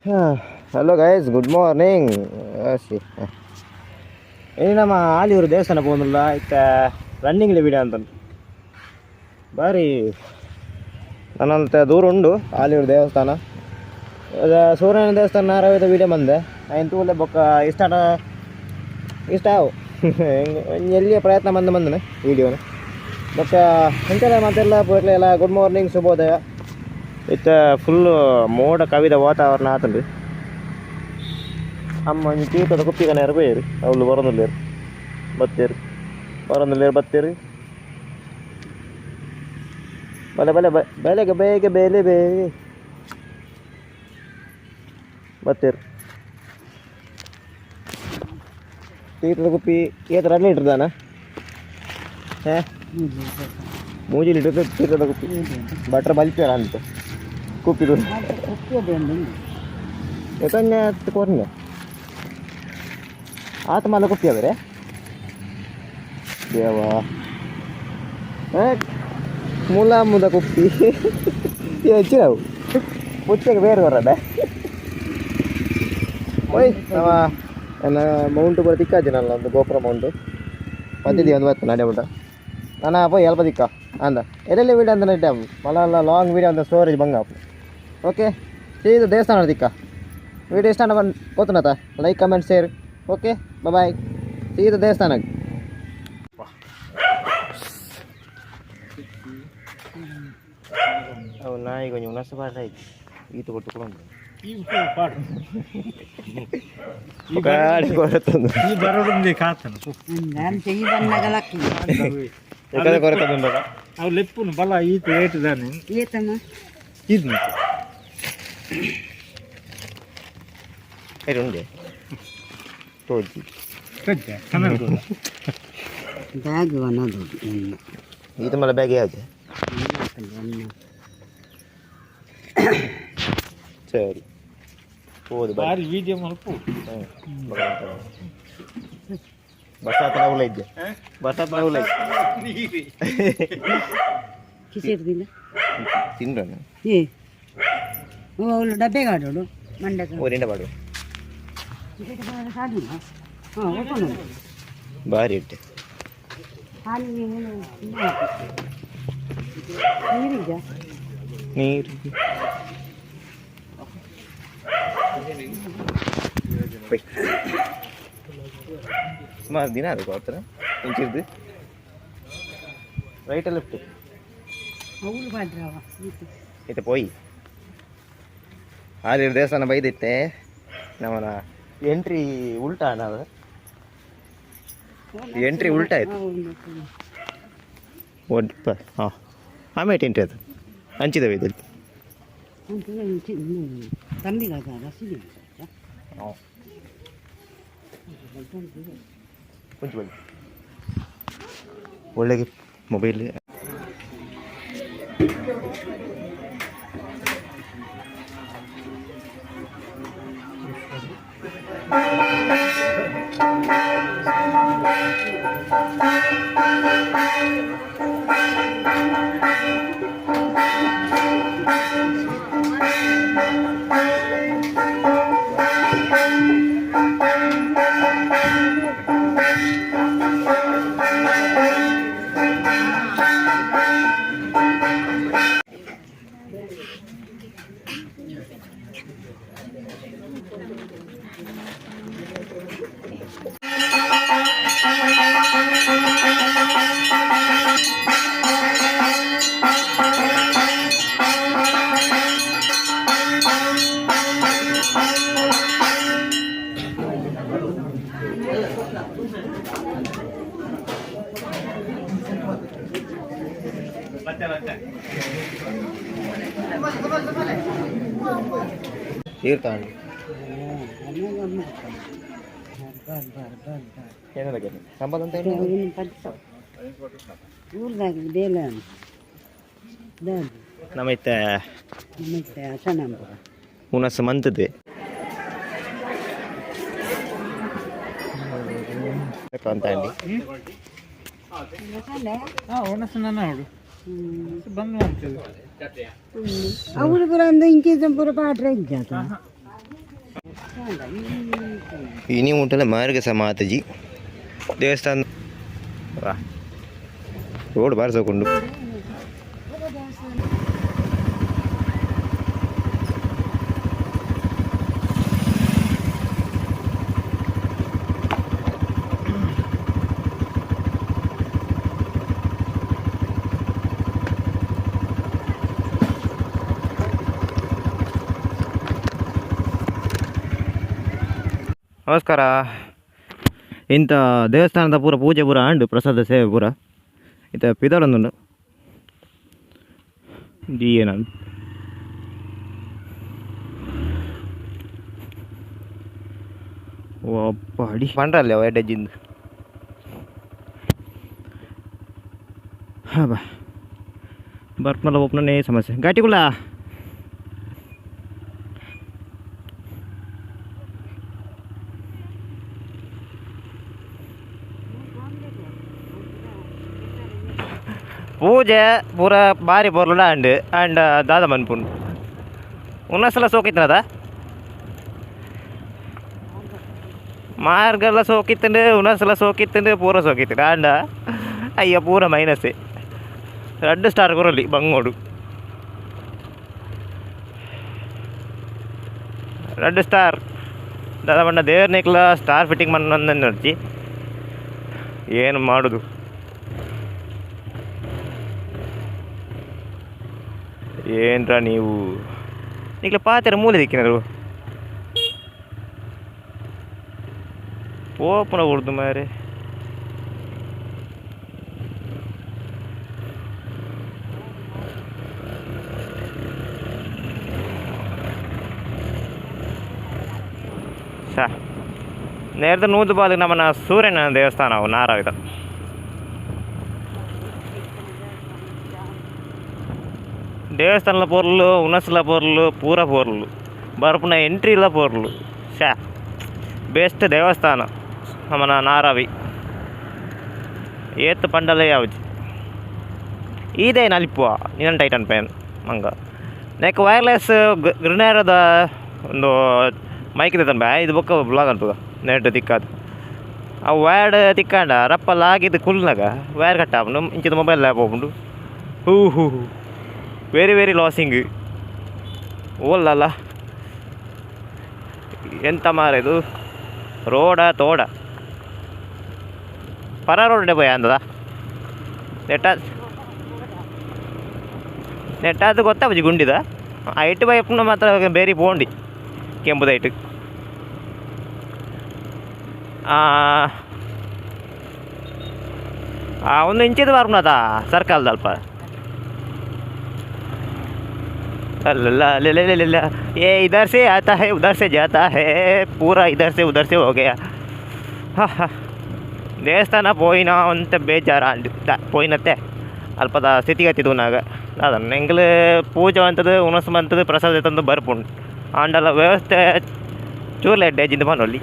Hello guys, good morning. ಏನು ನಮ್ಮ ಆಲಿಯೂರು ದೇವಸ್ಥಾನ പോകുന്നിಲ್ಲ ಇತ್ತ ರನ್ನಿಂಗ್ ವಿಡಿಯೋ ಅಂತ ಬಾರಿ ನನ್ನಂತ ದೂರ ಉಂಡು ಆಲಿಯೂರು ದೇವಸ್ಥಾನ. ಸೂರ್ಯನ ದೇವಸ್ಥಾನ ನಾರಾಯಣ ವೀಡಿಯೋ ಬಂದೆ ಆಯ್ತು ತೂಲೆ ಬೊಕ್ಕ ಇಷ್ಟ ಆವು ಎಲ್ಲಿಯ ಪ್ರಯತ್ನ ಬಂದನೆ ವೀಡಿಯೋನ ಬೊಕ್ಕ ಎಂತೆಲ್ಲ ಮತ್ತೆಲ್ಲ ಪೂರ್ಲೆಲ್ಲ ಗುಡ್ ಮಾರ್ನಿಂಗ್ ಶುಭೋದಯ. ಇತ್ತ ಫುಲ್ಲು ಮೋಡ ಕವಿದ ವಾತಾವರಣ ಆತಂಡು. ಅಮ್ಮ ತೀರ್ಥದ ಕುಪ್ಪಿಗನ ಇರಬೇರಿ ಅವಳು ಬರೋದಿಲ್ಲೇರು ಬತ್ತೇರಿ ಬರೋದಿಲ್ಲೇರು ಬತ್ತೇರಿ ಬಲೆ ಬಲೆ ಬೆಲೆಗೆ ಬೇಗ ಬೇಲೆ ಬೇಗ ಬತ್ತೇರಿ ತೀರ್ಥದ ಕುಪ್ಪಿ ಏತ 2 ಲೀಟ್ರ್ ದಾನ 3 ಲೀಟ್ರ್ ತೀರ್ಥದ ಕುಪ್ಪಿ ಬಟ್ರ ಬಲ್ಪೇರ ಅಂತ ಕುಪ್ಪಿದು ಎತ್ತನ್ನೇ ಕೊರ್ನೆ ಆತ ಮಾಲ ಕುಪ್ಪಿ ಅವರೇ ದೇವಾ ಮುಲ ಮುದ ಕುಪ್ಪಿ ಹೆಚ್ಚಿನವು ಪುಚ್ಚಗೆ ಬೇರೆ ಬರೋದ ಓಯ್ ಅವ ನನ್ನ ಮೌಂಟು ಬರೋ ತಿಕ್ಕಾಜಿನಲ್ಲ ಒಂದು ಗೋಪುರ ಮೌಂಟು ಮದ್ದಿದ್ದೀವಿ ಒಂದು ಬರ್ತದೆ ನಡೆ ಬಿಟ್ಟ ನಾನು ಪೋಯ್ ಅಲ್ಪ ತಿಕ್ಕ ಅಂದ ಎಲ್ಲೆಲ್ಲಿ ವೀಡಿಯೋ ಅಂತ ನೆಟ್ಟೆ ಮಲ್ಲ ಲಾಂಗ್ ವೀಡಿಯೋ ಅಂತ ಸ್ಟೋರೇಜ್ ಬಂಗ ಓಕೆ ಇದು ದೇವಸ್ಥಾನ ತಿಕ್ಕ ವೀಡಿಯೋ ಇಷ್ಟ ಬಂದು ಗೊತ್ತುನತ like comment share okay bye ಇದು ದೇವಸ್ಥಾನ ಅವು ನಾಯಿ ಕೊಂಚ ಉಣಸ ಪಾಠ ಆಯ್ತು ಈತ ಕೊಟ್ಟುಕೊಂಡು ಅವು ಲೆಪ್ಪುನು ಬಲ ಈತ ಏಟದಾನೆ ಇದು ఉండే తోజి ಬ್ಯಾಗ್ ಅನ್ನೋದು ಇದು ಮಲ್ಲ ಬ್ಯಾಗ್ ಯಾವ್ದು ಸರಿ ಹೋದು ಬಾರಿ ವಿಡಿಯೋ ಮಲ್ಪು ಬಸಾತನ ಉಲ ಇದ್ದೆ ಬಸಾತನ ಉಲ ಕಿಸಿರ್ದಿಲ್ಲ ತಿಂಡ್ರನ ಏ ಅವಳು ಡಬ್ಬೆಗೆ ಆಡೋಡು ಮಂಡಕ್ಕೆ ಓರಿಂಡ ಬಾಡು ಹಾಂ ಒಪ್ಕೊಂಡು ಭಾರಿ ಇಟ್ಟೆ ಹಾಲಿಗೆ ನೀರಿಗ ನೀರು ಸುಮಾರು ದಿನ ಅದು ಹತ್ರ ಇಂಚಿರ್ದು ರೈಟ್ ಲೆಫ್ಟ್ ಅವಳು ಬಾಡ್ರವ ಐತೆ ಪೋಯಿ ಆಲಿಯೂರು ದೇವಸ್ಥಾನ ಬೈದಿತ್ತೆ ನಮ್ಮನ ಎಂಟ್ರಿ ಉಲ್ಟಾ ನಾವು ಎಂಟ್ರಿ ಉಲ್ಟಾ ಆಯ್ತು ಒಡ್ಪ ಹಾಂ ಆಮೇಲೆ ಎಂಟ್ರಿ ಅದು ಹಂಚಿದವೆ ಇದಲ್ಲಿ ತಂಬಿಗ ಹಾಂ ಕೊಂಚ ಬನ್ನಿ ಒಳ್ಳೆಗೆ ಮೊಬೈಲ್ ತೀರ್ಥಾಂಡಿ ಏನದಕ್ಕೆ ಸಂಬಳ ಅಂತ ಊರ್ದಾಗ ಬೇಲ ನಮ್ಮೈತೆ ಅಸನಾಂಪುರ ಹುನಸ್ ಮಂತದ್ದೆ ಅಂತ ಅಂಡಿ ನೋಡು ಬಂದು ಅವಳು ಪುರ ಅಂದ ಇಂಕೇಜ ಪುರ ಪಾಟ್ರೆ ಇಜ್ಜಾತ ಇನಿ ಉಂಟಲ್ಲ ಮಾರ್ಗಸ ಮಾತಾಜಿ ದೇವಸ್ಥಾನ ರೋಡ್ ಬಾರಿಸಕೊಂಡು ನಮಸ್ಕಾರ. ಇಂಥ ದೇವಸ್ಥಾನದ ಪೂರ ಪೂಜೆ ಪೂರ ಅಂಡು ಪ್ರಸಾದ ಸೇವೆ ಪೂರ ಇಂಥ ಪಿದಳೊಂದುಂಡು ಏನಂದು ಅಡಿ ಪಂಡ್ರಲ್ಲಿ ಅವ ಎಡ್ಡೆಜ್ಜಿಂದು ಹಾಂ ಬಾ ಬರ್ಪನಲ್ಲ ಒಪ್ಪನೇ ಸಮಸ್ಯೆ ಘಾಟಿಗುಳ ಪೂಜೆ ಪೂರ ಭಾರಿ ಬರ್ಲುಡ ಅಂಡ್ ದಾದ ಮನ್ಪುಂಡು ಉನ್ನಸಲ ಸೋಕಿತ್ತನದ ಮಾರ್ಗೆಲ್ಲ ಸೋಕಿತ್ತಂಡು ಉನ್ನಸಲ ಸೋಕಿತ್ತಂಡು ಪೂರ ಸೋಕಿತ್ತು ಅಂಡ ಅಯ್ಯ ಪೂರ ಮೈನಸ್ಸೆ 2 ಸ್ಟಾರ್ ಕೊರಲಿ ಬಂಗೋಡು 2 ಸ್ಟಾರ್ ದಾದ ಬಣ್ಣ ದೇವ್ರನಿಕ್ಲ ಸ್ಟಾರ್ ಫಿಟ್ಟಿಂಗ್ ಮಣ್ಣು ನಡ್ಚಿ ಏನು ಮಾಡೋದು. ಏನ್ರ ನೀವು ಈಗ ಪಾತ್ರೆ ಮೂಲೆ ದಿಕ್ಕಿನರು ಓಪನ ಹೊಡ್ದು ಮಾರೆ ಸಾ ನೇರದ ನೂದು ಬಾಲಿಗೆ ನಮ್ಮನ್ನ ಸೂರ್ಯನ ದೇವಸ್ಥಾನ ಅವು ನಾರಾವಿದ ದೇವಸ್ಥಾನದ ಪೋರ್ಲು ಉನಸ್ಲ ಪೋರ್ಲು ಪೂರ ಪೋರ್ಲು ಬರ್ಪುನ ಎಂಟ್ರಿಲ ಪೋರ್ಲು ಶಾ ಬೆಸ್ಟ್ ದೇವಸ್ಥಾನ ನಮ್ಮನ ನಾರಾವಿ ಏತ್ ಪಂಡಲ ಯಾವ್ದು ಇದೇ ನಲಿಪುವ ನಿನ್ನ ಟೈಟನ್ ಪೇನ್ ಮಂಗ ನೆಕ್ ವೈರ್ಲೆಸ್ ಗ್ರಿನೇರದ ಒಂದು ಮೈಕ್ ಇದೆ ಬಾ ಇದು ಬೊಕ್ಕ ಬ್ಲಾಗ್ ಅನ್ಪುಗ ನೆಟ್ ತಿಕ್ಕಾದ ಆ ವೈರ್ಡ್ ತಿಕ್ಕಾಂಡ ರಪ್ಪಲ್ಲ ಆಗಿದ್ದು ಕುಲ್ನಾಗ ವೈರ್ ಕಟ್ ಆಪುಂಡು ಇಂಚಿದ ಮೊಬೈಲ್ ಲ್ಯಾಪ್ ಹೋಗ್ಬಿಟ್ಟು ಹೂ ವೆರಿ ವೆರಿ ಲಾಸಿಂಗ್ ಓಲ್ಲಲ್ಲ ಎಂತ ಮಾರ ಇದು ರೋಡ ತೋಡ ಪರ ರೋಡ್ ಪೋಯ ಅಂದದ ನೆಟ್ಟಾದ ಗೊತ್ತಾ ಬಜಿ ಗುಂಡಿದ ಐಟ್ ಬೈ ಎಪ್ಪು ಮಾತ್ರ ಬೇರೆ ಪೋಂಡಿ ಕೆಂಪುದೈಟ್ ಒಂದು ಇಂಚಿದ ಬರ್ನದ ಸರ್ಕಲ್ದಲ್ಪ अल्लाह ये इधर से आता है उधर से जाता है पूरा इधर से उधर से हो गया ದೇವಸ್ಥಾನ ಪೋಯಿನ ಅಂತ ಬೇಜಾರ ಪೋಯಿನತ್ತೆ ಅಲ್ಪದ ಸ್ಥಿತಿಗತಿದೂನಾಗ ಅದನ್ನು ಎಂಗ್ಲು ಪೂಜೆ ಅಂತದ್ದು ಉಣಸ್ಮಂತದ್ದು ಪ್ರಸಾದ ತಂದು ಬರ್ಪುಂಡು ಆಂಡಲ ವ್ಯವಸ್ಥೆ ಚೂರ್ಲೆ ಎಡ್ಡೆ ಜಿಂದು ಮನೊಲ್ಲಿ